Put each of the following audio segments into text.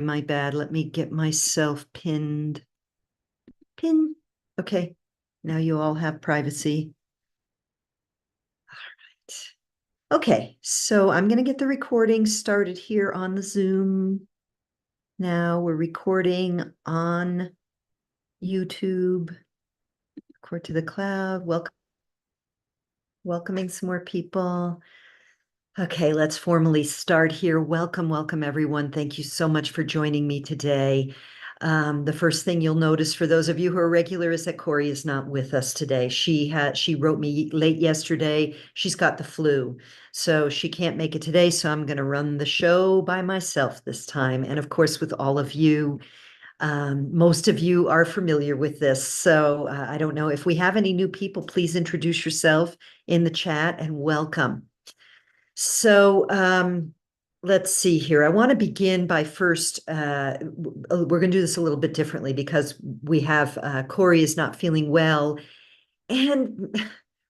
My bad. Let me get myself pinned. Pin. Okay. Now you all have privacy. All right. Okay. So I'm going to get the recording started here on the Zoom. Now we're recording on YouTube. Record to the cloud. Welcoming some more people. Okay, let's formally start here. Welcome, everyone. Thank you so much for joining me today. The first thing you'll notice for those of you who are regular is that Corey is not with us today. She wrote me late yesterday. She's got the flu, so she can't make it today. So I'm going to run the show by myself this time. And of course, with all of you, most of you are familiar with this. So I don't know if we have any new people, please introduce yourself in the chat and welcome. So let's see here. I want to begin by first, we're going to do this a little bit differently because we have Corey is not feeling well. And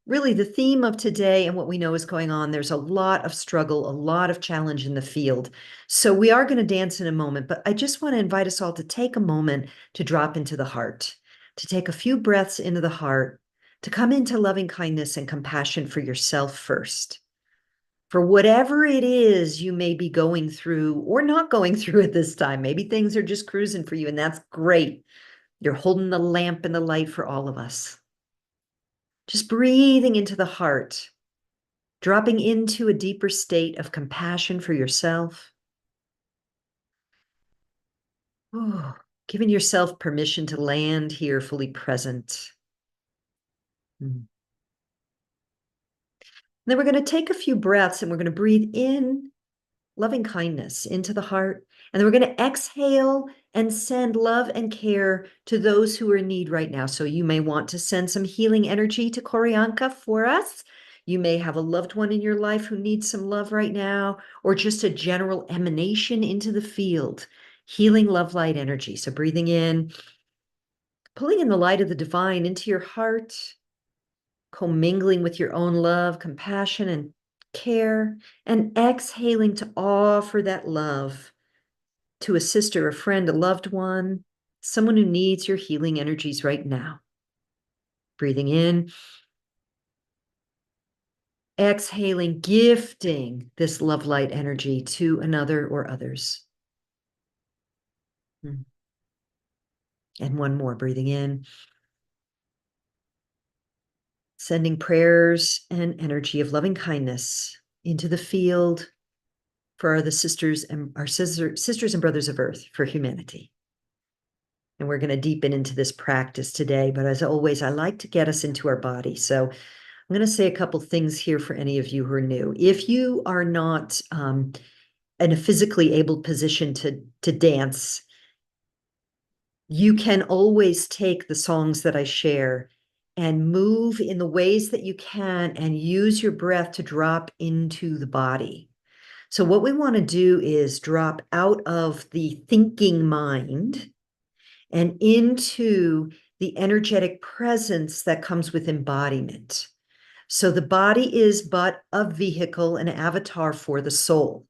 really the theme of today and what we know is going on, there's a lot of struggle, a lot of challenge in the field. So we are going to dance in a moment, but I just want to invite us all to take a moment to drop into the heart, to take a few breaths into the heart, to come into loving kindness and compassion for yourself first. For whatever it is you may be going through or not going through at this time. Maybe things are just cruising for you, and that's great. You're holding the lamp and the light for all of us. Just breathing into the heart, dropping into a deeper state of compassion for yourself. Oh, giving yourself permission to land here fully present. Then we're going to take a few breaths and we're going to breathe in loving kindness into the heart. And then we're going to exhale and send love and care to those who are in need right now. So you may want to send some healing energy to Koryanka for us. You may have a loved one in your life who needs some love right now, or just a general emanation into the field, healing love light energy. So breathing in, pulling in the light of the divine into your heart, commingling with your own love, compassion, and care, and exhaling to offer that love to a sister, a friend, a loved one, someone who needs your healing energies right now. Breathing in, exhaling, gifting this love light energy to another or others. And one more, breathing in, sending prayers and energy of loving kindness into the field for the sisters and our sisters and brothers of Earth, for humanity. And we're going to deepen into this practice today. But as always, I like to get us into our body. So I'm going to say a couple things here for any of you who are new. If you are not in a physically able position to dance, you can always take the songs that I share and move in the ways that you can and use your breath to drop into the body. So what we want to do is drop out of the thinking mind and into the energetic presence that comes with embodiment. So the body is but a vehicle, an avatar for the soul.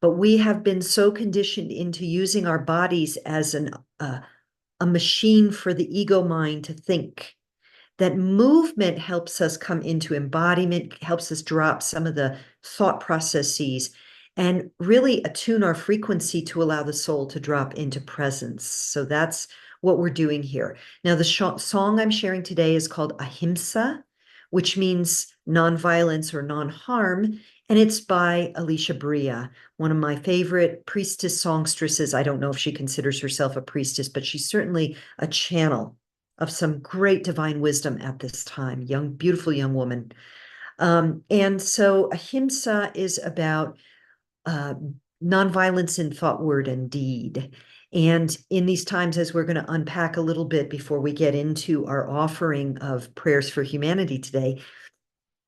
But we have been so conditioned into using our bodies as a machine for the ego mind to think that movement helps us come into embodiment, helps us drop some of the thought processes and really attune our frequency to allow the soul to drop into presence. So that's what we're doing here. Now, the song I'm sharing today is called Ahimsa, which means nonviolence or non-harm, and it's by Alicia Bria, one of my favorite priestess songstresses. I don't know if she considers herself a priestess, but she's certainly a channel of some great divine wisdom at this time. Young, beautiful young woman. And so Ahimsa is about nonviolence in thought, word, and deed. And in these times, as we're going to unpack a little bit before we get into our offering of prayers for humanity today,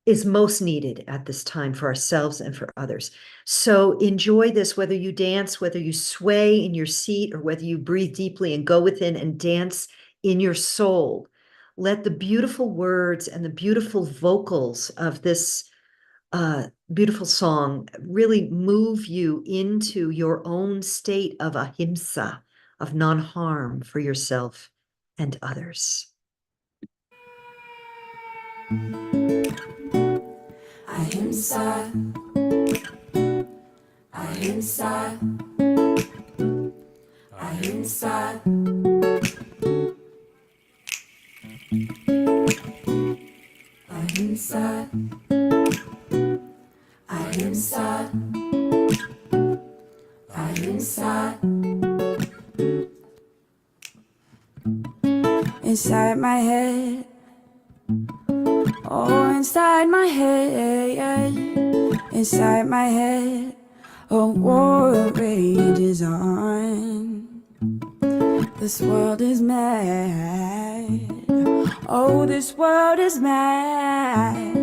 is most needed at this time for ourselves and for others. So enjoy this, whether you dance, whether you sway in your seat, or whether you breathe deeply and go within and dance in your soul. Let the beautiful words and the beautiful vocals of this beautiful song really move you into your own state of ahimsa, of non-harm for yourself and others. Ahimsa, ahimsa, ahimsa. Ahimsa, ahimsa, ahimsa. Inside my head, oh, inside my head, inside my head, a war rages on. This world is mad. Oh, this world is mad.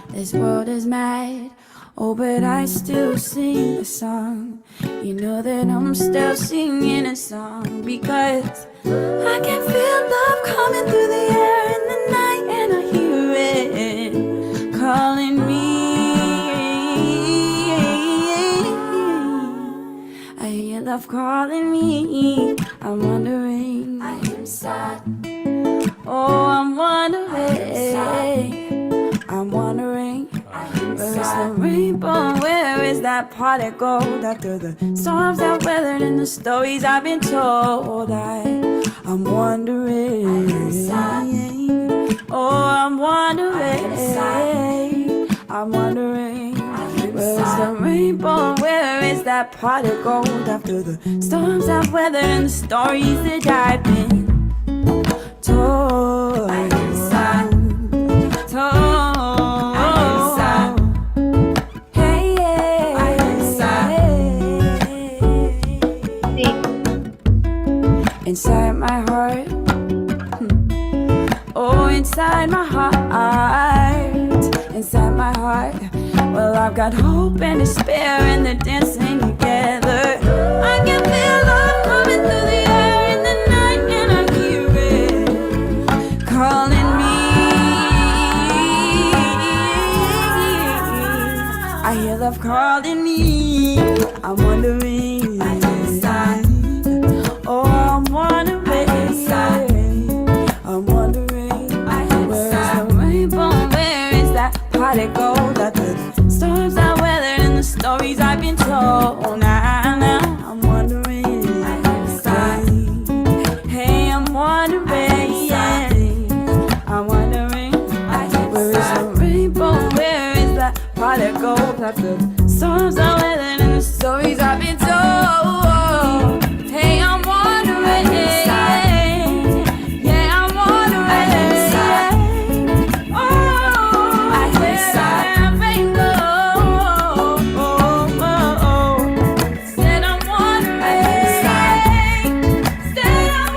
This world is mad. Oh, but I still sing a song. You know that I'm still singing a song because I can feel love coming through the air in the night, and I hear it calling me. I hear love calling me. I'm wondering. I am sad. Oh, I'm wondering. I'm wondering. Where is the rainbow? Where is that pot of gold? After the storms I've weathered and the stories I've been told, I'm wondering. Oh, I'm wondering. I'm wondering. Where is the rainbow? Where is that pot of gold? After the storms I've weathered and the stories that I've been told. Hey, inside my heart, oh, inside my heart, inside my heart. Well, I've got hope and despair, and they're dancing together. I can feel love coming through the air in the night, and I hear it calling me. I hear love calling me. I'm wondering. Oh, I'm wondering. I'm wondering. Where is the rainbow? Where is that pot of gold? That the storms I weathered and the stories I've been told. Now I'm wondering. Hey, I'm wondering. I'm wondering. Where is the rainbow? Where is that pot of gold? That the storms I weathered and the stories I've been told. Hey, I'm wondering. Yeah, I'm wondering. Oh, where's that rainbow? Said I'm wondering. Said I'm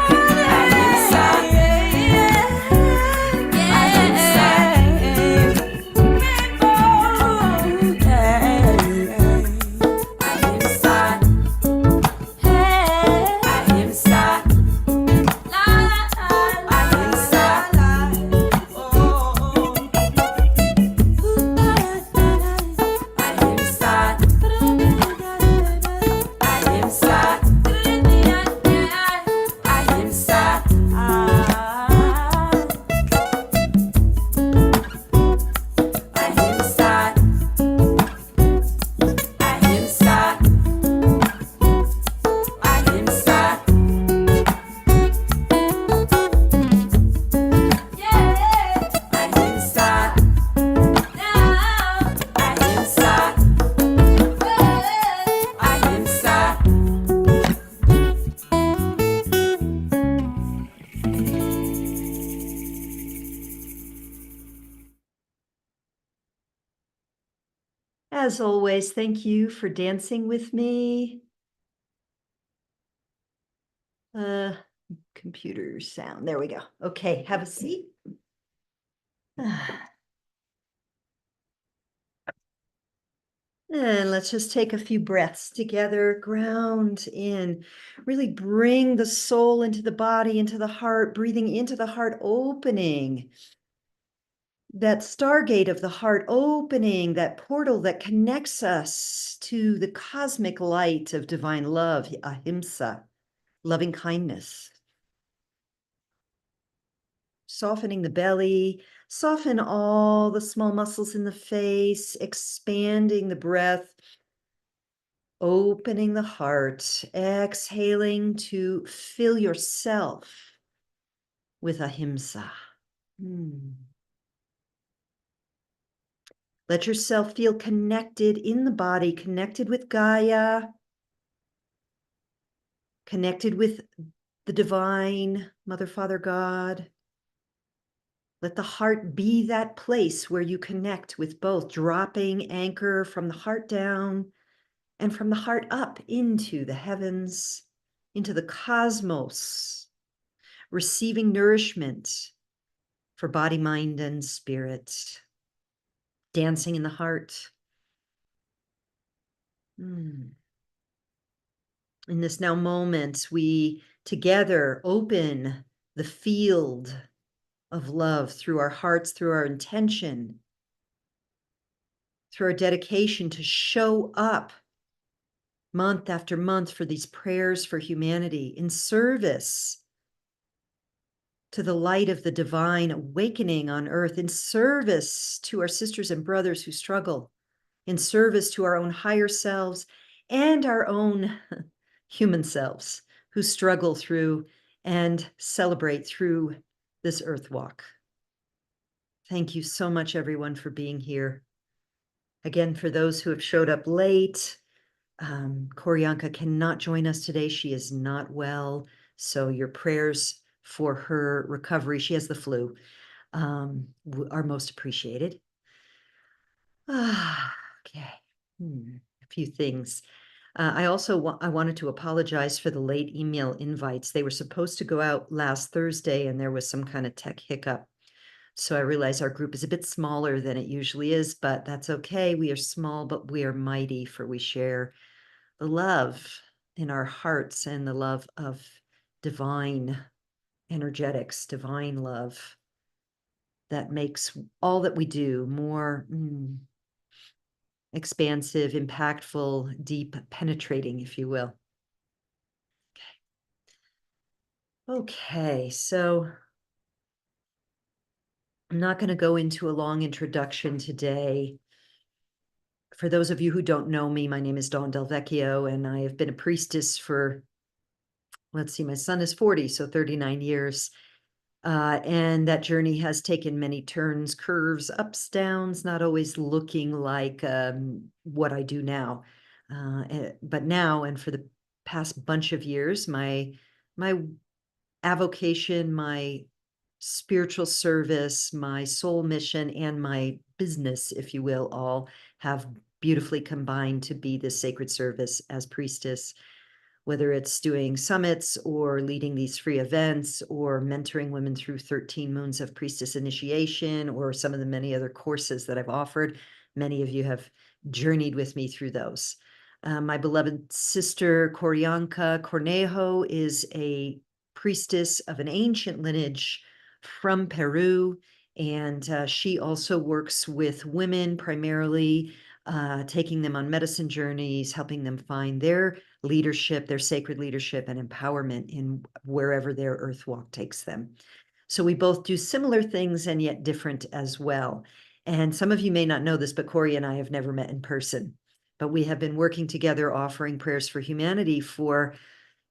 As always, thank you for dancing with me. Computer sound. There we go. Okay, have a seat. And let's just take a few breaths together, ground in, really bring the soul into the body, into the heart, breathing into the heart, opening that stargate of the heart opening, that portal that connects us to the cosmic light of divine love, ahimsa, loving kindness. Softening the belly, soften all the small muscles in the face, expanding the breath, opening the heart, exhaling to fill yourself with ahimsa. Let yourself feel connected in the body, connected with Gaia, connected with the divine Mother, Father, God. Let the heart be that place where you connect with both, dropping anchor from the heart down and from the heart up into the heavens, into the cosmos, receiving nourishment for body, mind, and spirit, dancing in the heart. In this now moment, we together open the field of love through our hearts, through our intention, through our dedication to show up month after month for these prayers for humanity in service to the light of the divine awakening on earth, in service to our sisters and brothers who struggle, in service to our own higher selves and our own human selves who struggle through and celebrate through this earth walk. Thank you so much, everyone, for being here. Again, for those who have showed up late, Koryanka cannot join us today. She is not well. So your prayers for her recovery, she has the flu, are most appreciated. Okay. A few things. I wanted to apologize for the late email invites. They were supposed to go out last Thursday and there was some kind of tech hiccup. So I realize our group is a bit smaller than it usually is, but that's okay. We are small, but we are mighty, for we share the love in our hearts and the love of divine energetics, divine love that makes all that we do more expansive, impactful, deep, penetrating, if you will. Okay, so I'm not going to go into a long introduction today. For those of you who don't know me, my name is Dawn Del Vecchio, and I have been a priestess for, let's see, my son is 40, so 39 years. And that journey has taken many turns, curves, ups, downs, not always looking like what I do now. But now, and for the past bunch of years, my avocation, my spiritual service, my soul mission, and my business, if you will, all have beautifully combined to be this sacred service as priestess, whether it's doing summits or leading these free events or mentoring women through 13 moons of priestess initiation or some of the many other courses that I've offered. Many of you have journeyed with me through those. My beloved sister Koryanka Cornejo is a priestess of an ancient lineage from Peru, and she also works with women primarily, taking them on medicine journeys, helping them find their leadership, their sacred leadership and empowerment in wherever their earth walk takes them. So we both do similar things and yet different as well. And some of you may not know this, but Corey and I have never met in person, but we have been working together offering prayers for humanity for,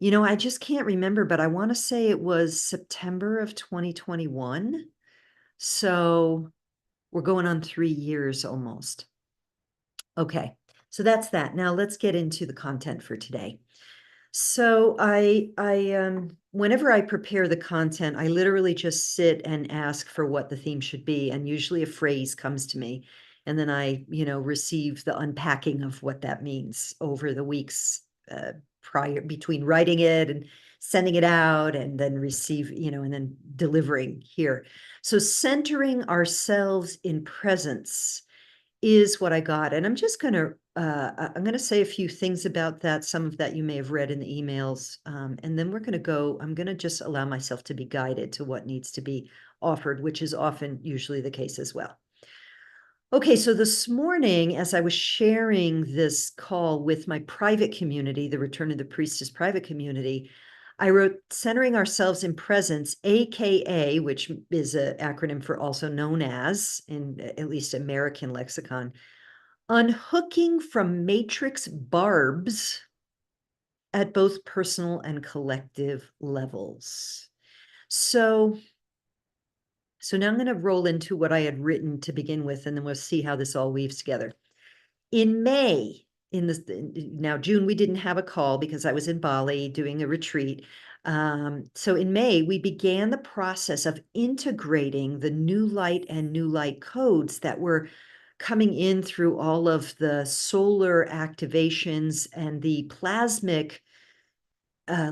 I just can't remember, but I want to say it was September of 2021. So we're going on 3 years almost. Okay, so that's that. Now let's get into the content for today. So whenever I prepare the content, I literally just sit and ask for what the theme should be, and usually a phrase comes to me, and then I, receive the unpacking of what that means over the weeks prior between writing it and sending it out, and then and then delivering here. So centering ourselves in presence is what I got, and I'm just going to I'm going to say a few things about that. Some of that you may have read in the emails. And then I'm going to just allow myself to be guided to what needs to be offered, which is often usually the case as well. Okay, so this morning, as I was sharing this call with my private community, the Return of the Priestess private community, I wrote centering ourselves in presence, AKA, which is an acronym for also known as, in at least American lexicon, unhooking from matrix barbs at both personal and collective levels. So now I'm going to roll into what I had written to begin with, and then we'll see how this all weaves together. In May, now June, we didn't have a call because I was in Bali doing a retreat. So in May, we began the process of integrating the new light and new light codes that were coming in through all of the solar activations and the plasmic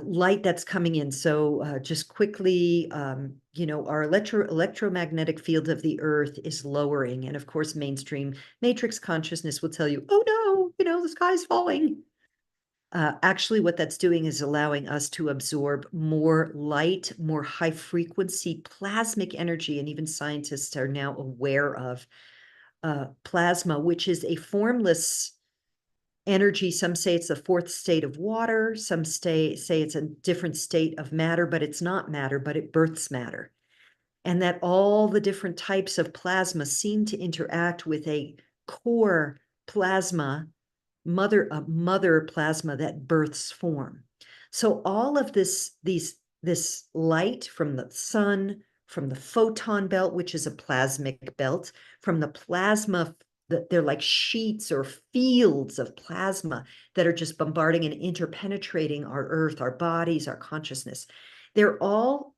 light that's coming in. So just quickly, our electromagnetic field of the earth is lowering. And of course, mainstream matrix consciousness will tell you, oh no, the sky's falling. Actually, what that's doing is allowing us to absorb more light, more high frequency plasmic energy. And even scientists are now aware of plasma, which is a formless energy. Some say it's the fourth state of water. Some say it's a different state of matter, but it's not matter, but it births matter. And that all the different types of plasma seem to interact with a core plasma, mother plasma that births form. So all of this light from the sun, from the photon belt, which is a plasmic belt, from the plasma, they're like sheets or fields of plasma that are just bombarding and interpenetrating our earth, our bodies, our consciousness. They're all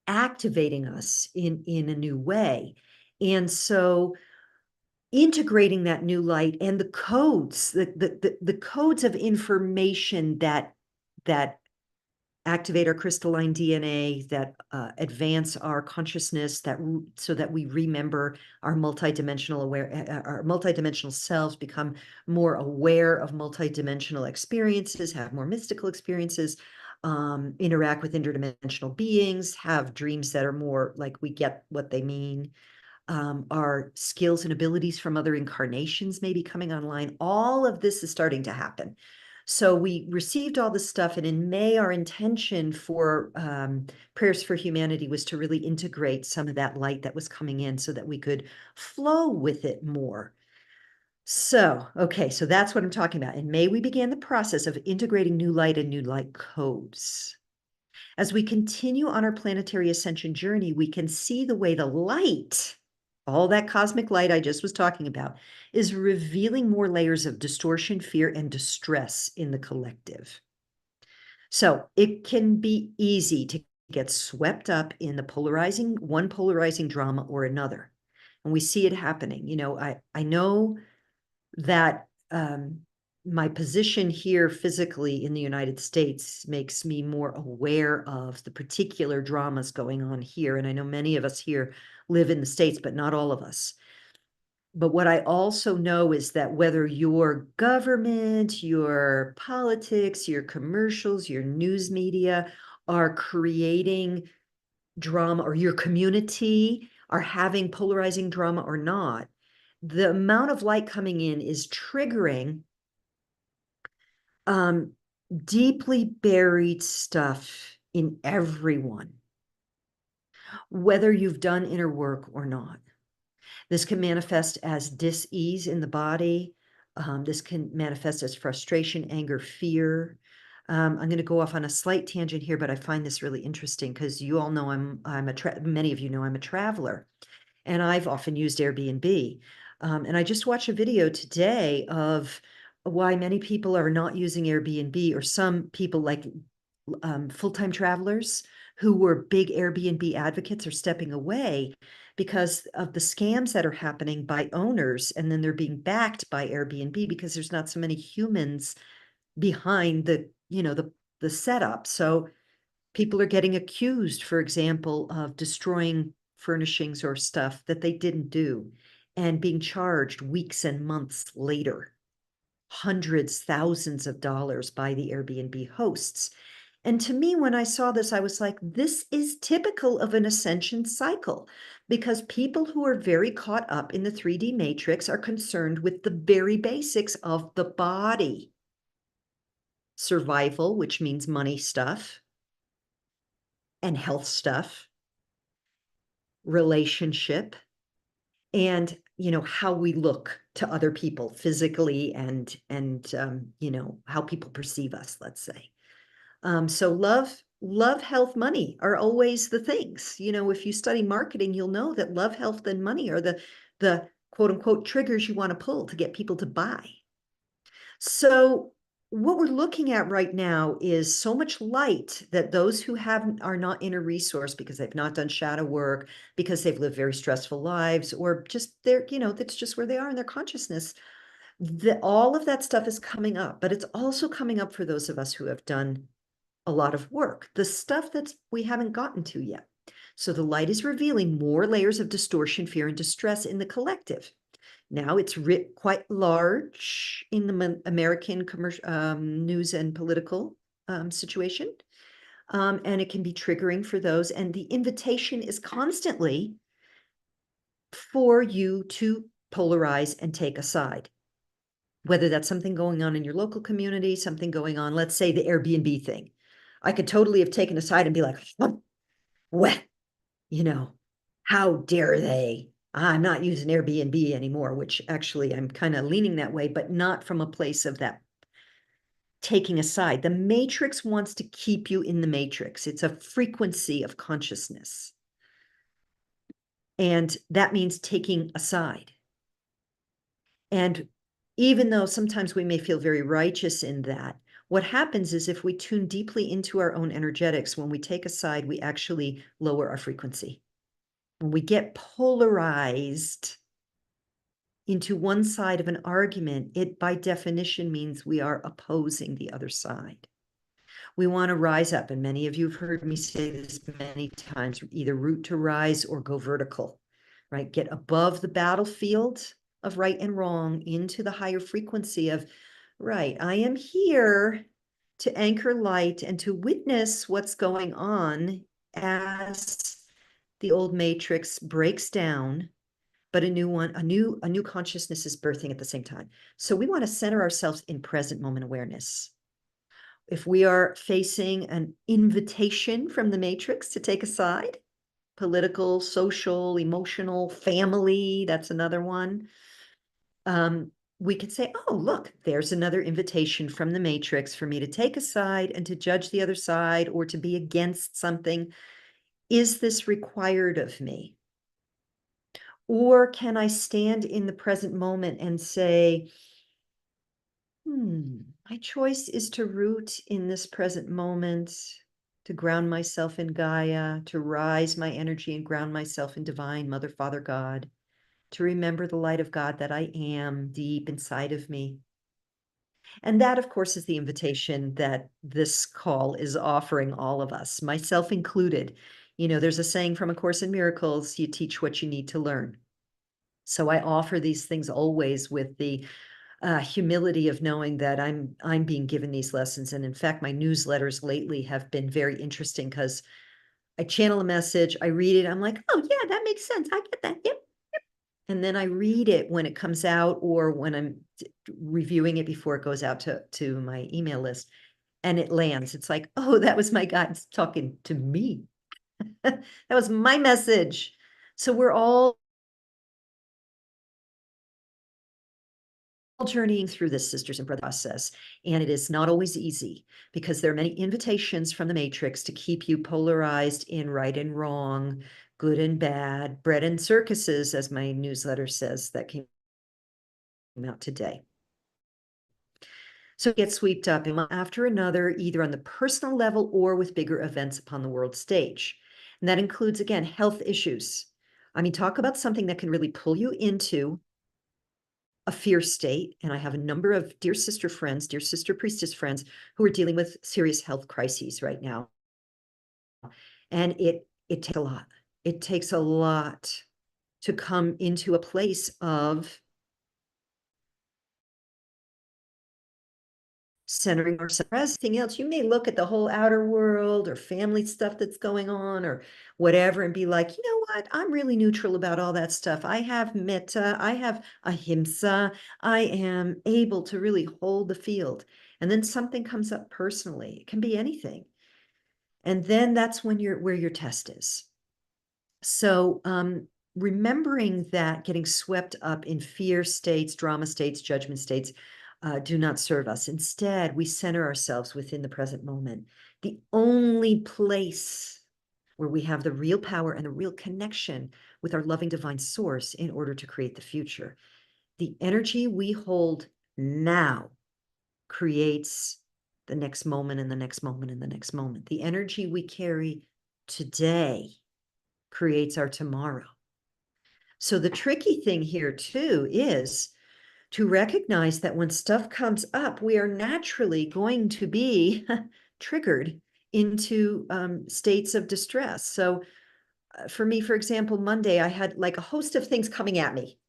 activating us in a new way. And so integrating that new light and the codes, the codes of information that activate our crystalline DNA, that advance our consciousness, so that we remember our our multidimensional selves, become more aware of multidimensional experiences, have more mystical experiences, interact with interdimensional beings, have dreams that are more like we get what they mean. Our skills and abilities from other incarnations may be coming online. All of this is starting to happen. So we received all this stuff, and in May, our intention for Prayers for Humanity was to really integrate some of that light that was coming in so that we could flow with it more. So, okay, so that's what I'm talking about. In May, we began the process of integrating new light and new light codes. As we continue on our planetary ascension journey, we can see the way the light, all that cosmic light I just was talking about, is revealing more layers of distortion, fear, and distress in the collective. So it can be easy to get swept up in one polarizing drama or another. And we see it happening. I know that my position here physically in the United States makes me more aware of the particular dramas going on here. And I know many of us here live in the States, but not all of us. But what I also know is that whether your government, your politics, your commercials, your news media are creating drama, or your community are having polarizing drama or not, the amount of light coming in is triggering deeply buried stuff in everyone, whether you've done inner work or not. This can manifest as dis-ease in the body. This can manifest as frustration, anger, fear. I'm going to go off on a slight tangent here, but I find this really interesting because you all know many of you know I'm a traveler, and I've often used Airbnb. And I just watched a video today of why many people are not using Airbnb, or some people like full-time travelers who were big Airbnb advocates are stepping away because of the scams that are happening by owners, and then they're being backed by Airbnb because there's not so many humans behind the setup. So people are getting accused, for example, of destroying furnishings or stuff that they didn't do, and being charged weeks and months later. hundreds, thousands of dollars by the Airbnb hosts. And to me, when I saw this, I was like, this is typical of an ascension cycle, because people who are very caught up in the 3D matrix are concerned with the very basics of the body. Survival, which means money stuff and health stuff, relationship, and how we look to other people physically and how people perceive us, let's say. So love, health, money are always the things. If you study marketing, you'll know that love, health, and money are the quote unquote triggers you want to pull to get people to buy. So what we're looking at right now is so much light that those who are not inner resource because they've not done shadow work, because they've lived very stressful lives, or just that's just where they are in their consciousness. All of that stuff is coming up, but it's also coming up for those of us who have done a lot of work, the stuff that we haven't gotten to yet. So the light is revealing more layers of distortion, fear, and distress in the collective. Now it's writ quite large in the American commercial news and political situation. And it can be triggering for those. And the invitation is constantly for you to polarize and take a side. Whether that's something going on in your local community, something going on, let's say the Airbnb thing. I could totally have taken a side and be like, what? How dare they? I'm not using Airbnb anymore, which actually I'm kind of leaning that way, but not from a place of that taking a side. The matrix wants to keep you in the matrix. It's a frequency of consciousness. And that means taking a side. And even though sometimes we may feel very righteous in that, what happens is if we tune deeply into our own energetics, when we take a side, we actually lower our frequency. When we get polarized into one side of an argument, it by definition means we are opposing the other side. We want to rise up, and many of you have heard me say this many times, either root to rise or go vertical, right? Get above the battlefield of right and wrong into the higher frequency of, right, I am here to anchor light and to witness what's going on as the old matrix breaks down, but a new consciousness is birthing at the same time. So we want to center ourselves in present moment awareness. If we are facing an invitation from the matrix to take a side, political, social, emotional, family, that's another one. We could say, oh, look, there's another invitation from the matrix for me to take a side and to judge the other side or to be against something. Is this required of me? Or can I stand in the present moment and say, my choice is to root in this present moment, to ground myself in Gaia, to rise my energy and ground myself in divine Mother, Father, God, to remember the light of God that I am deep inside of me. And that, of course, is the invitation that this call is offering all of us, myself included. There's a saying from A Course in Miracles, you teach what you need to learn. So I offer these things always with the humility of knowing that I'm being given these lessons. And in fact, my newsletters lately have been very interesting because I channel a message, I read it, I'm like, oh yeah, that makes sense. I get that. Yep. And then I read it when it comes out or when I'm reviewing it before it goes out to my email list, and it lands. It's like, oh, that was my God talking to me. That was my message. So we're all journeying through this, sisters and brothers, process, and it is not always easy because there are many invitations from the matrix to keep you polarized in right and wrong, good and bad, bread and circuses, as my newsletter says that came out today. So it gets swept up one after another, either on the personal level or with bigger events upon the world stage. And that includes, again, health issues. I mean, talk about something that can really pull you into a fear state. And I have a number of dear sister friends, dear sister priestess friends who are dealing with serious health crises right now. And it takes a lot. It takes a lot to come into a place of centering ourselves. Everything else, you may look at the whole outer world or family stuff that's going on or whatever and be like, you know what? I'm really neutral about all that stuff. I have metta, I have ahimsa, I am able to really hold the field. And then something comes up personally. It can be anything. And then that's when where your test is. So remembering that getting swept up in fear states, drama states, judgment states do not serve us. Instead, we center ourselves within the present moment. The only place where we have the real power and the real connection with our loving divine source in order to create the future. The energy we hold now creates the next moment and the next moment and the next moment. The energy we carry today creates our tomorrow. So the tricky thing here too is to recognize that when stuff comes up, we are naturally going to be triggered into states of distress. So for me, for example, Monday, I had like a host of things coming at me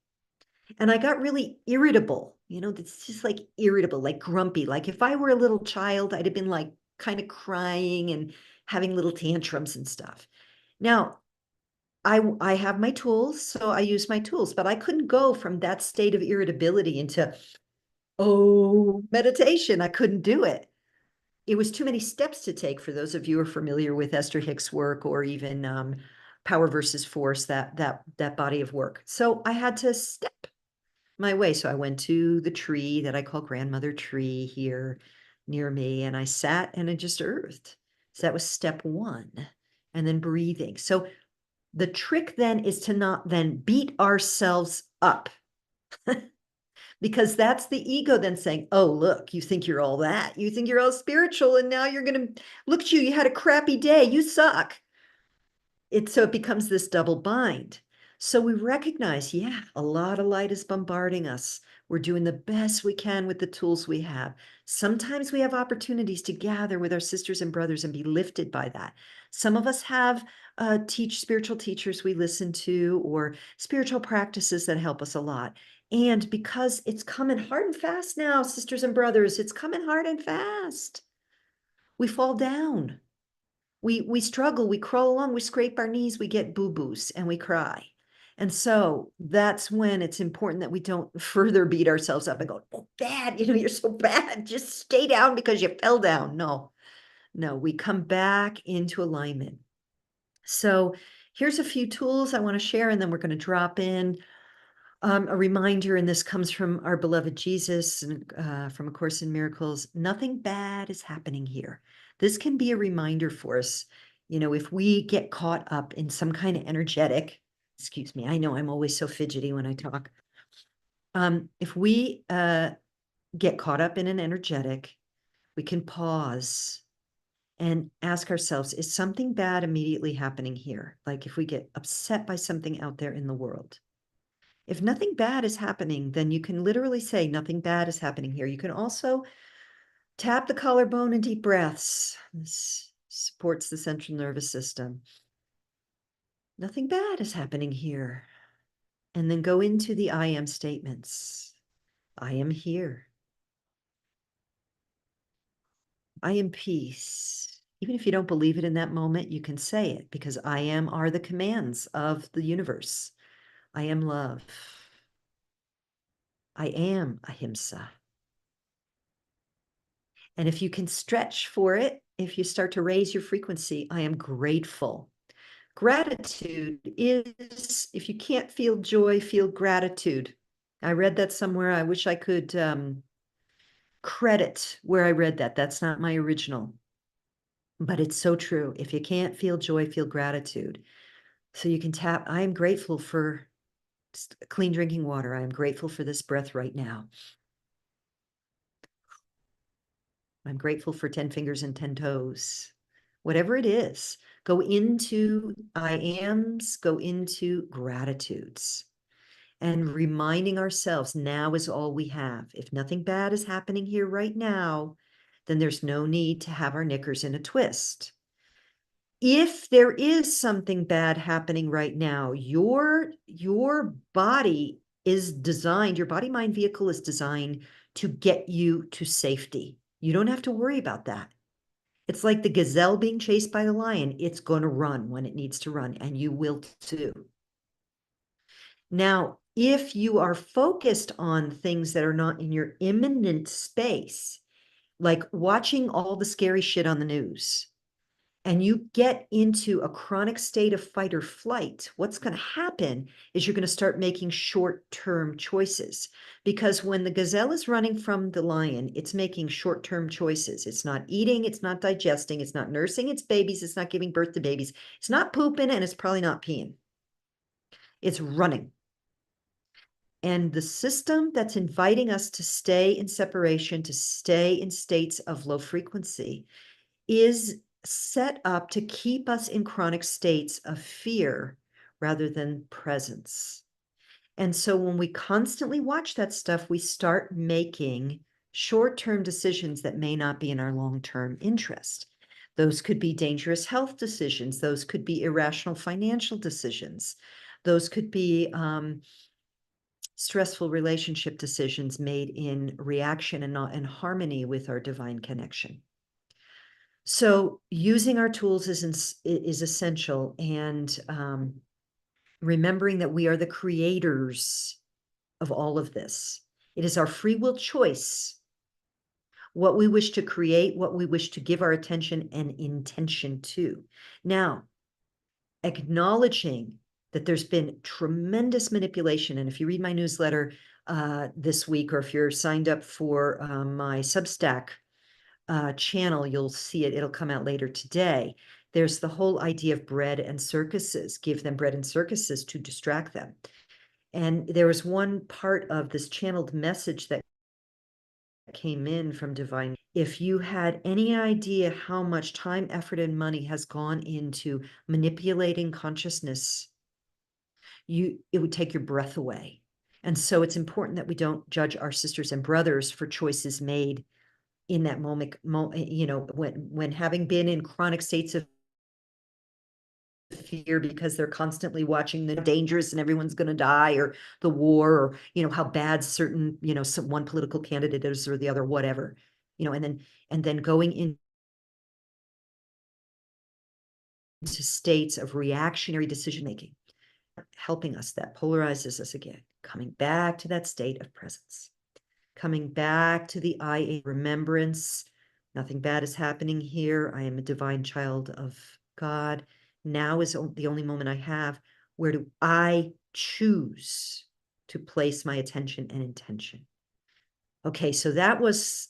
and I got really irritable. It's just like irritable, like grumpy. Like if I were a little child, I'd have been like kind of crying and having little tantrums and stuff. Now, I have my tools, so I use my tools, but I couldn't go from that state of irritability into, oh, meditation. I couldn't do it. It was too many steps to take for those of you who are familiar with Esther Hicks' work or even Power versus Force, that body of work. So I had to step my way. So I went to the tree that I call Grandmother Tree here near me, and I sat and I just earthed. So that was step one. And then breathing. So the trick then is to not then beat ourselves up because that's the ego then saying, oh, look, you think you're all that. You think you're all spiritual and now you're going to look at you. You had a crappy day. You suck. So it becomes this double bind. So we recognize, yeah, a lot of light is bombarding us. We're doing the best we can with the tools we have. Sometimes we have opportunities to gather with our sisters and brothers and be lifted by that. Some of us have spiritual teachers we listen to or spiritual practices that help us a lot. And because it's coming hard and fast now, sisters and brothers, it's coming hard and fast. We fall down. We struggle, we crawl along, we scrape our knees, we get boo-boos and we cry. And so that's when it's important that we don't further beat ourselves up and go, oh, bad, you're so bad. Just stay down because you fell down. No, we come back into alignment. So here's a few tools I want to share, and then we're going to drop in a reminder, and this comes from our beloved Jesus and from A Course in Miracles. Nothing bad is happening here. This can be a reminder for us. If we get caught up in some kind of energetic, excuse me, I know I'm always so fidgety when I talk. If we get caught up in an energetic, we can pause and ask ourselves, is something bad immediately happening here? Like if we get upset by something out there in the world. If nothing bad is happening, then you can literally say nothing bad is happening here. You can also tap the collarbone and deep breaths. This supports the central nervous system. Nothing bad is happening here. And then go into the I am statements. I am here. I am peace. Even if you don't believe it in that moment, you can say it because I am are the commands of the universe. I am love. I am ahimsa. And if you can stretch for it, if you start to raise your frequency, I am grateful. Gratitude is, if you can't feel joy, feel gratitude. I read that somewhere. I wish I could credit where I read that. That's not my original. But it's so true. If you can't feel joy, feel gratitude. So you can tap, I am grateful for clean drinking water. I am grateful for this breath right now. I'm grateful for 10 fingers and 10 toes. Whatever it is, go into I ams, go into gratitudes, and reminding ourselves now is all we have. If nothing bad is happening here right now, then there's no need to have our knickers in a twist. If there is something bad happening right now, your body is designed, your body mind vehicle is designed to get you to safety. You don't have to worry about that. It's like the gazelle being chased by the lion. It's going to run when it needs to run, and you will too. Now, if you are focused on things that are not in your imminent space, like watching all the scary shit on the news, and you get into a chronic state of fight or flight, what's going to happen is you're going to start making short-term choices. Because when the gazelle is running from the lion, it's making short-term choices. It's not eating, it's not digesting, it's not nursing its babies, it's not giving birth to babies, it's not pooping, and it's probably not peeing. It's running. And the system that's inviting us to stay in separation, to stay in states of low frequency, is set up to keep us in chronic states of fear rather than presence. And so when we constantly watch that stuff, we start making short-term decisions that may not be in our long-term interest. Those could be dangerous health decisions. Those could be irrational financial decisions. Those could be stressful relationship decisions made in reaction and not in harmony with our divine connection. So using our tools is essential, and remembering that we are the creators of all of this. It is our free will choice what we wish to create, what we wish to give our attention and intention to. Now, acknowledging that there's been tremendous manipulation, and if you read my newsletter this week, or if you're signed up for my Substack channel, you'll see it. It'll come out later today. There's the whole idea of bread and circuses. Give them bread and circuses to distract them. And there was one part of this channeled message that came in from divine. If you had any idea how much time, effort, and money has gone into manipulating consciousness, it would take your breath away. And so it's important that we don't judge our sisters and brothers for choices made in that moment, when having been in chronic states of fear because they're constantly watching the dangerous and everyone's going to die, or the war, or how bad certain one political candidate is or the other, whatever, and then going into states of reactionary decision making, helping us, that polarizes us again, coming back to that state of presence, coming back to the I remembrance. Nothing bad is happening here. I am a divine child of God. Now is the only moment I have. Where do I choose to place my attention and intention? Okay, so that was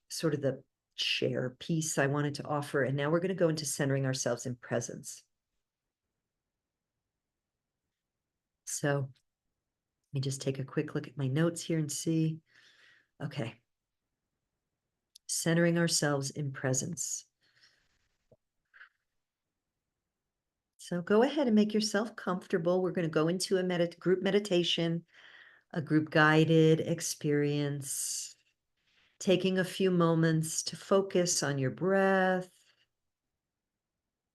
sort of the share piece I wanted to offer. And now we're going to go into centering ourselves in presence. So let me just take a quick look at my notes here and see. Okay. Centering ourselves in presence. So go ahead and make yourself comfortable. We're going to go into a group meditation, a group guided experience, taking a few moments to focus on your breath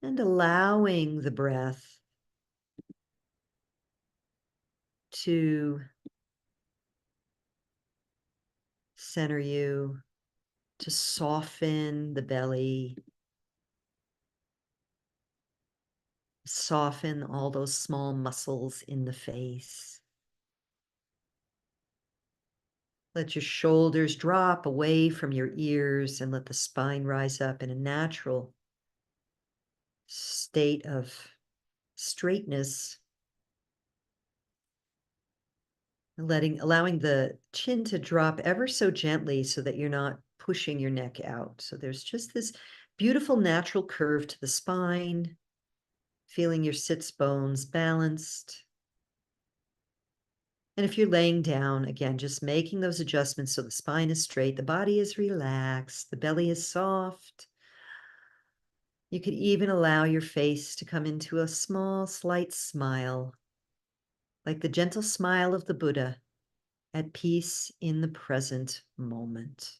and allowing the breath to center you, to soften the belly, soften all those small muscles in the face. Let your shoulders drop away from your ears and let the spine rise up in a natural state of straightness. Allowing the chin to drop ever so gently so that you're not pushing your neck out. So there's just this beautiful natural curve to the spine, feeling your sits bones balanced. And if you're laying down, again, just making those adjustments so the spine is straight, the body is relaxed, the belly is soft. You could even allow your face to come into a small, slight smile, like the gentle smile of the Buddha, at peace in the present moment.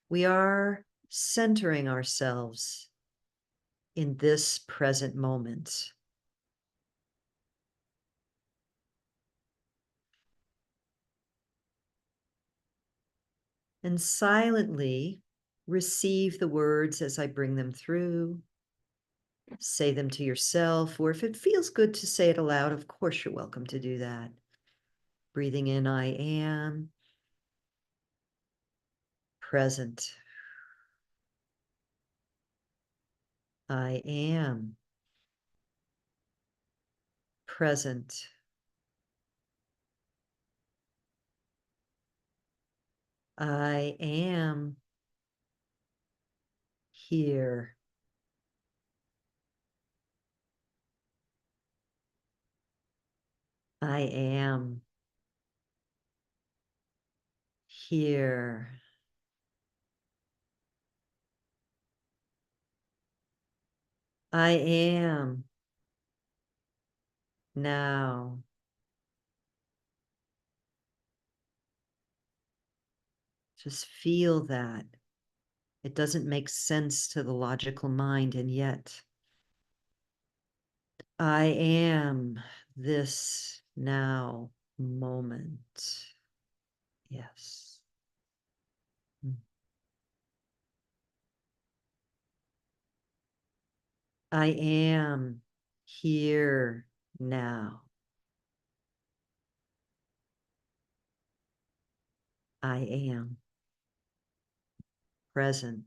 We are centering ourselves in this present moment. and silently receive the words as I bring them through. Say them to yourself, or if it feels good to say it aloud, of course you're welcome to do that. Breathing in, I am present. I am present. I am here. I am here. I am now. Just feel that. It doesn't make sense to the logical mind, and yet I am this now moment. Yes. I am here now. I am present.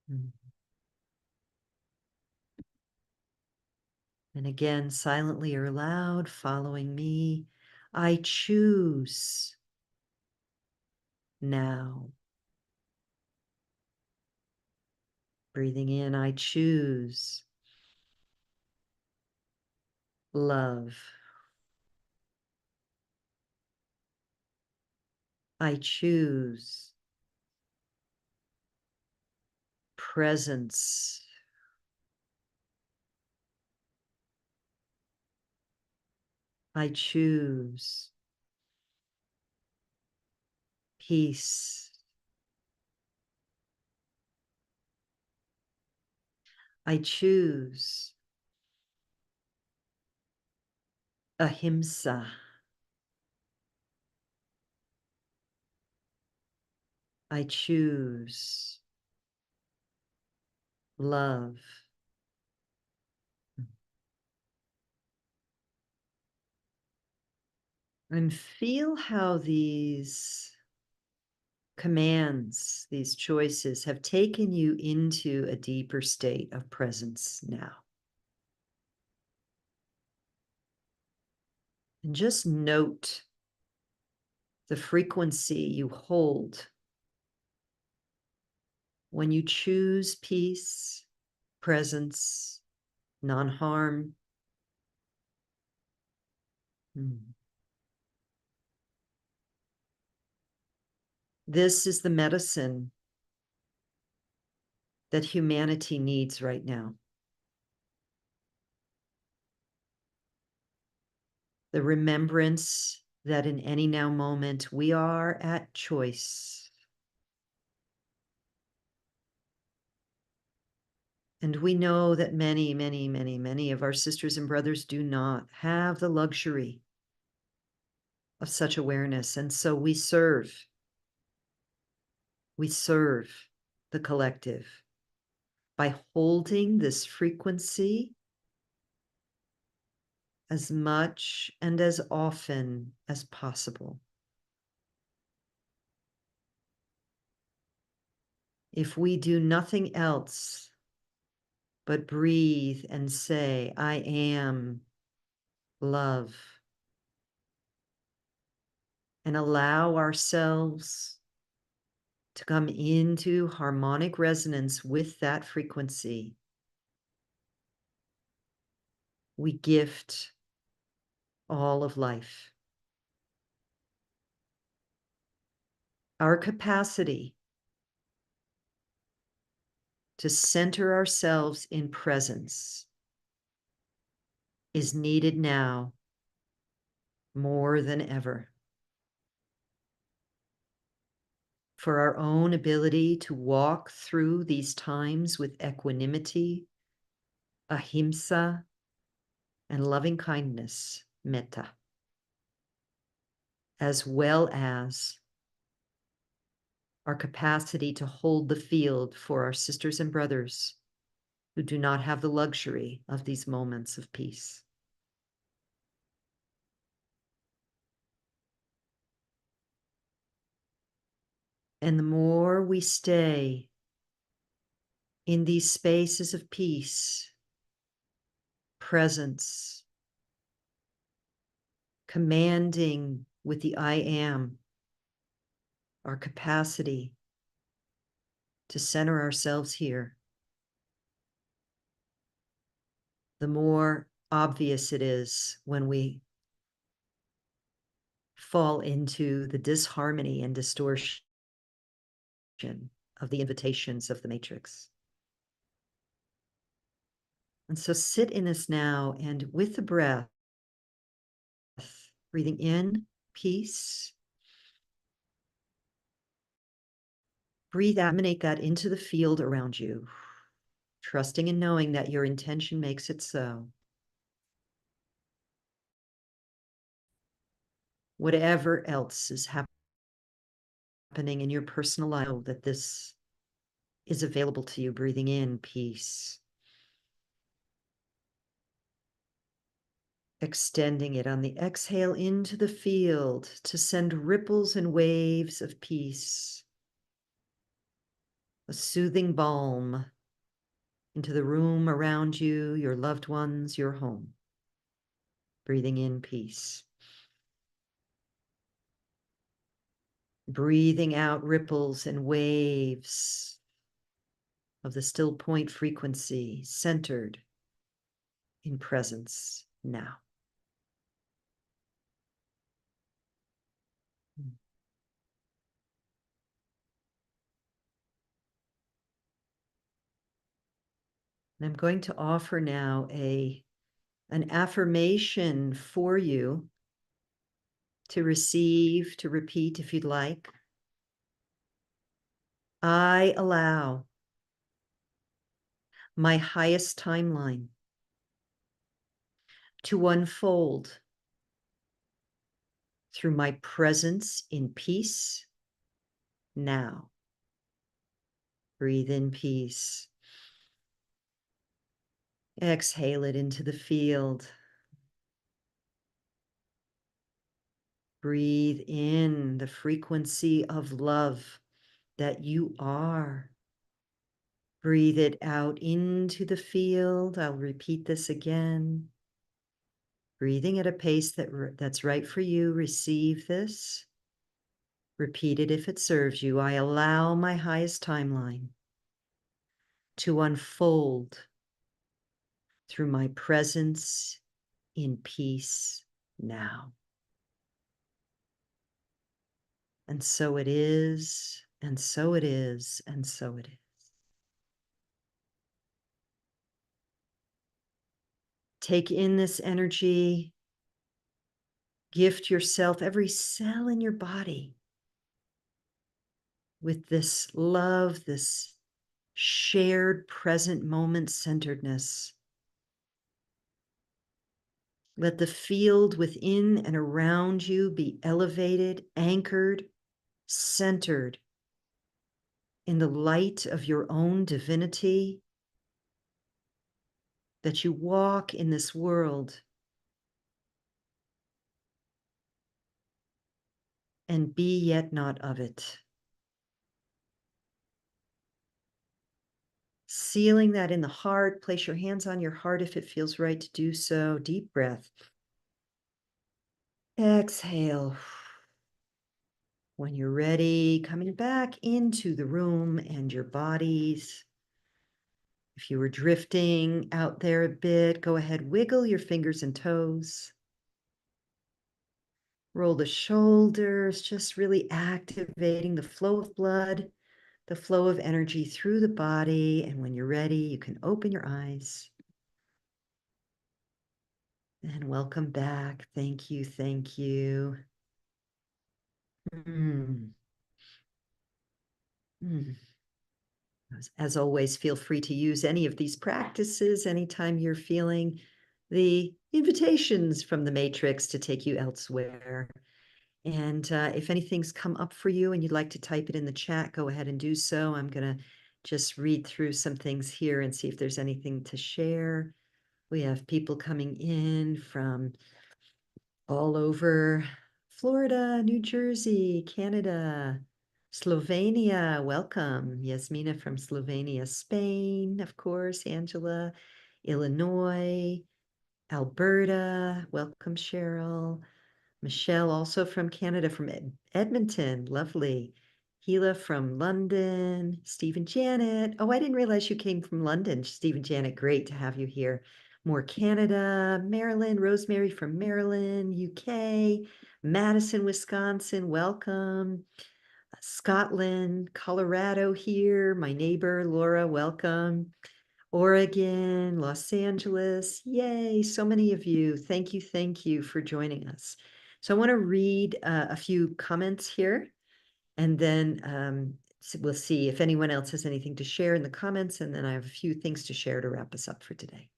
And again, silently or loud, following me, I choose now. Breathing in, I choose love. I choose presence. I choose peace. I choose ahimsa. I choose love. And feel how these commands, these choices have taken you into a deeper state of presence now. And just note the frequency you hold when you choose peace, presence, non-harm. This is the medicine that humanity needs right now. The remembrance that in any now moment we are at choice. And we know that many, many, many, many of our sisters and brothers do not have the luxury of such awareness. And so we serve the collective by holding this frequency as much and as often as possible. If we do nothing else but breathe and say, I am love, and allow ourselves to come into harmonic resonance with that frequency, we gift all of life. Our capacity to center ourselves in presence is needed now more than ever for our own ability to walk through these times with equanimity, ahimsa, and loving kindness, metta, as well as our capacity to hold the field for our sisters and brothers who do not have the luxury of these moments of peace. And the more we stay in these spaces of peace, presence, commanding with the I am, our capacity to center ourselves here, the more obvious it is when we fall into the disharmony and distortion of the invitations of the matrix. And so sit in this now, and with the breath, breathing in peace, breathe out, emanate that into the field around you, trusting and knowing that your intention makes it so. Whatever else is happening in your personal life, know that this is available to you. Breathing in peace, extending it on the exhale into the field to send ripples and waves of peace, a soothing balm into the room around you, your loved ones, your home. Breathing in peace. Breathing out ripples and waves of the still point frequency, centered in presence now. And I'm going to offer now an affirmation for you to receive, to repeat if you'd like. I allow my highest timeline to unfold through my presence in peace now. Breathe in peace. Exhale it into the field. Breathe in the frequency of love that you are. Breathe it out into the field. I'll repeat this again. Breathing at a pace that's right for you. Receive this. Repeat it if it serves you. I allow my highest timeline to unfold through my presence in peace now. And so it is, and so it is, and so it is. Take in this energy. Gift yourself, every cell in your body, with this love, this shared present moment centeredness. Let the field within and around you be elevated, anchored, centered in the light of your own divinity, that you walk in this world and be yet not of it. Sealing that in the heart, place your hands on your heart if it feels right to do so. Deep breath. Exhale. When you're ready, coming back into the room and your bodies. If you were drifting out there a bit, go ahead, wiggle your fingers and toes. Roll the shoulders, just really activating the flow of blood, the flow of energy through the body. And when you're ready, you can open your eyes. And welcome back. Thank you. Thank you. Mm. Mm. As always, feel free to use any of these practices anytime you're feeling the invitations from the matrix to take you elsewhere. And if anything's come up for you and you'd like to type it in the chat, go ahead and do so. I'm going to just read through some things here and see if there's anything to share. We have people coming in from all over Florida, New Jersey, Canada, Slovenia. Welcome. Yasmina from Slovenia, Spain, of course, Angela, Illinois, Alberta. Welcome, Cheryl. Michelle, also from Canada, from Edmonton. Lovely. Gila from London. Steve and Janet. Oh, I didn't realize you came from London. Steve and Janet, great to have you here. More Canada. Maryland. Rosemary from Maryland, UK. Madison, Wisconsin. Welcome. Scotland, Colorado here. My neighbor, Laura, welcome. Oregon, Los Angeles. Yay, so many of you. Thank you for joining us. So I want to read a few comments here, and then we'll see if anyone else has anything to share in the comments, and then I have a few things to share to wrap us up for today.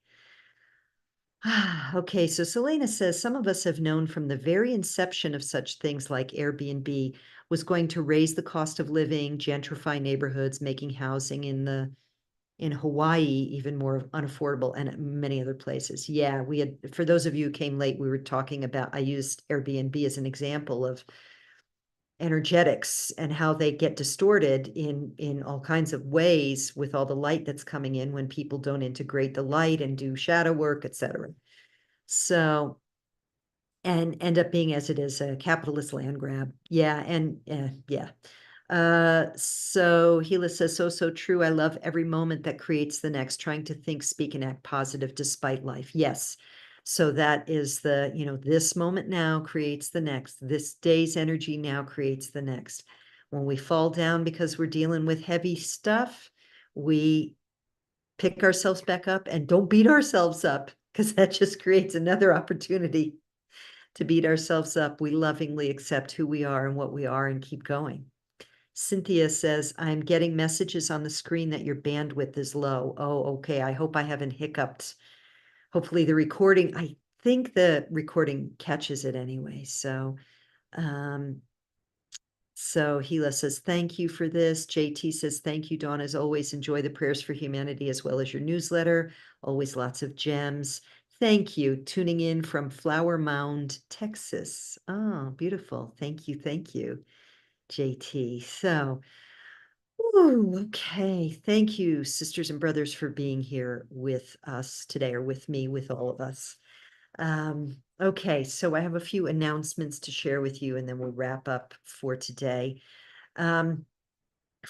Okay, so Selena says, some of us have known from the very inception of such things like Airbnb was going to raise the cost of living, gentrify neighborhoods, making housing in Hawaii even more unaffordable, and many other places. Yeah, we had, for those of you who came late, we were talking about, I used Airbnb as an example of energetics and how they get distorted in all kinds of ways with all the light that's coming in when people don't integrate the light and do shadow work, etc. So, and end up being, as it is, a capitalist land grab. Yeah, and yeah. So Gila says, so true. I love every moment that creates the next, trying to think, speak, and act positive despite life. Yes. So that is the, this moment now creates the next. This day's energy now creates the next. When we fall down because we're dealing with heavy stuff, we pick ourselves back up and don't beat ourselves up, because that just creates another opportunity to beat ourselves up. We lovingly accept who we are and what we are and keep going. Cynthia says, I'm getting messages on the screen that your bandwidth is low. Oh, okay. I hope I haven't hiccuped. Hopefully the recording, I think the recording catches it anyway. So Gila says, thank you for this. JT says, thank you, Dawn. As always, enjoy the prayers for humanity as well as your newsletter. Always lots of gems. Thank you. Tuning in from Flower Mound, Texas. Oh, beautiful. Thank you, JT. So, okay. Thank you, sisters and brothers, for being here with us today, or with me, with all of us. Okay, so I have a few announcements to share with you, and then we'll wrap up for today. For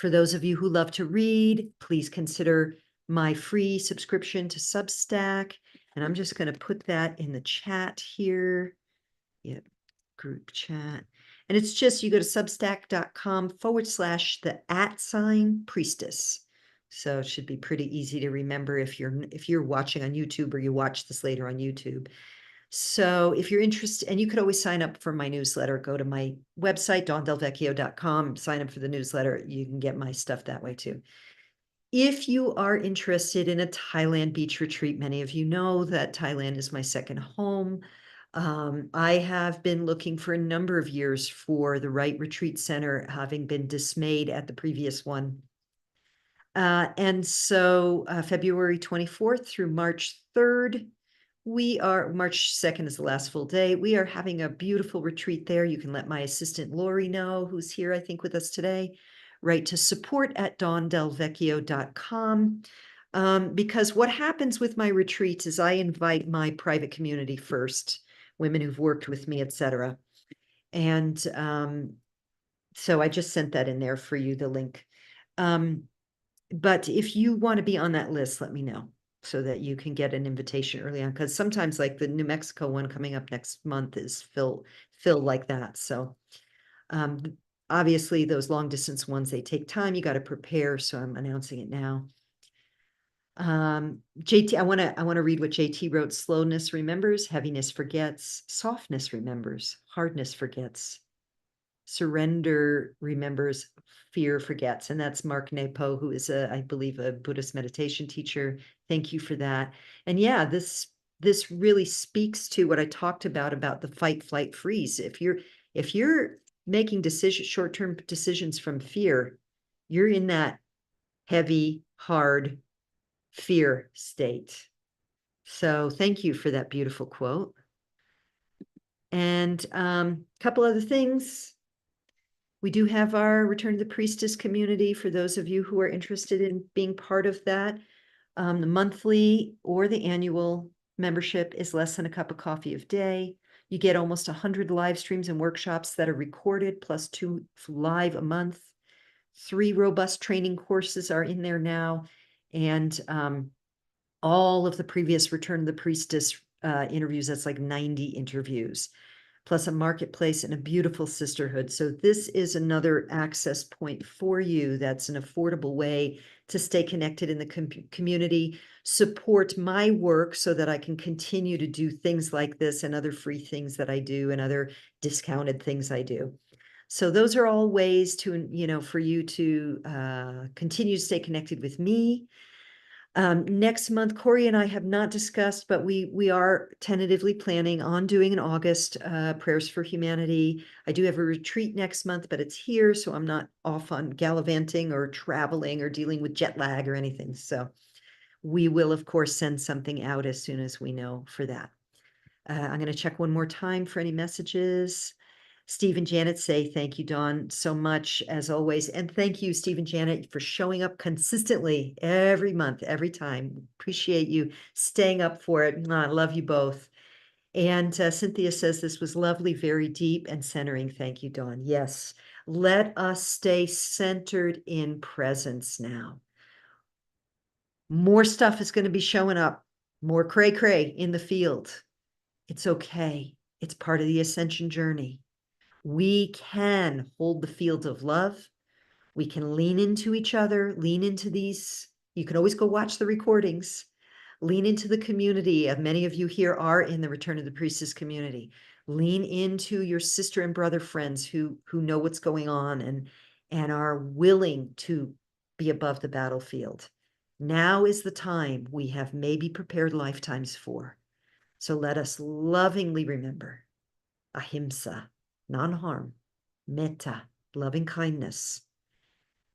those of you who love to read, please consider my free subscription to Substack. And I'm just going to put that in the chat here. Yep, group chat. And it's just, you go to substack.com/the @ priestess. It should be pretty easy to remember if you're watching on YouTube, or you watch this later on YouTube. So if you're interested, and you could always sign up for my newsletter, go to my website, dawndelvecchio.com, sign up for the newsletter. You can get my stuff that way too. If you are interested in a Thailand beach retreat, many of you know that Thailand is my second home. I have been looking for a number of years for the right retreat center, having been dismayed at the previous one. And so February 24th through March 3rd, March 2nd is the last full day. We are having a beautiful retreat there. You can let my assistant Lorree know, who's here, I think, with us today. Write to support@dawndelvecchio.com. Because what happens with my retreats is I invite my private community first, women who've worked with me, etc. And so I just sent that in there for you, the link. But if you want to be on that list, let me know, so that you can get an invitation early on, because sometimes, like the New Mexico one coming up next month is fill like that. So obviously those long distance ones, they take time. You got to prepare. So I'm announcing it now. JT, I want to read what JT wrote. Slowness remembers, heaviness forgets, softness remembers, hardness forgets, surrender remembers, fear forgets. And that's Mark Nepo, who is I believe a Buddhist meditation teacher. Thank you for that. And yeah, this really speaks to what I talked about the fight, flight, freeze. If If you're making short-term decisions from fear, you're in that heavy, hard fear state. So thank you for that beautiful quote. And a couple other things. We do have our Return to the Priestess community for those of you who are interested in being part of that. The monthly or the annual membership is less than a cup of coffee a day. You get almost 100 live streams and workshops that are recorded, plus 2 live a month. 3 robust training courses are in there now. And all of the previous Return to the Priestess interviews, that's like 90 interviews, plus a marketplace and a beautiful sisterhood. So this is another access point for you. That's an affordable way to stay connected in the community, support my work so that I can continue to do things like this and other free things that I do and other discounted things I do. So those are all ways to, for you to continue to stay connected with me. Next month, Corey and I have not discussed, but we are tentatively planning on doing in August, Prayers for Humanity. I do have a retreat next month, but it's here, so I'm not off on gallivanting or traveling or dealing with jet lag or anything. So we will, of course, send something out as soon as we know for that. I'm going to check one more time for any messages. Steve and Janet say, thank you, Dawn, so much as always. And thank you, Steve and Janet, for showing up consistently every month, every time. Appreciate you staying up for it. I love you both. And Cynthia says, this was lovely, very deep and centering. Thank you, Dawn. Yes, let us stay centered in presence now. More stuff is going to be showing up, more cray-cray in the field. It's okay. It's part of the ascension journey. We can hold the field of love. We can lean into each other, lean into these. You can always go watch the recordings. Lean into the community. Many of you here are in the Return of the Priestess community. Lean into your sister and brother friends who know what's going on and are willing to be above the battlefield. Now is the time we have maybe prepared lifetimes for. So let us lovingly remember ahimsa, non-harm, metta, loving kindness,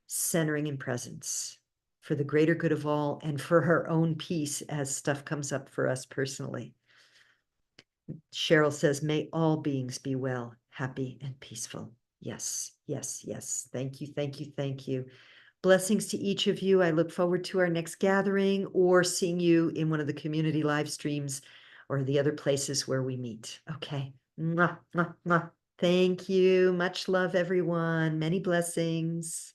centering in presence for the greater good of all and for her own peace as stuff comes up for us personally. Cheryl says, may all beings be well, happy, and peaceful. Yes, yes, yes. Thank you, thank you, thank you. Blessings to each of you. I look forward to our next gathering or seeing you in one of the community live streams or the other places where we meet. Okay. Mwah, mwah, mwah. Thank you. Much love, everyone. Many blessings.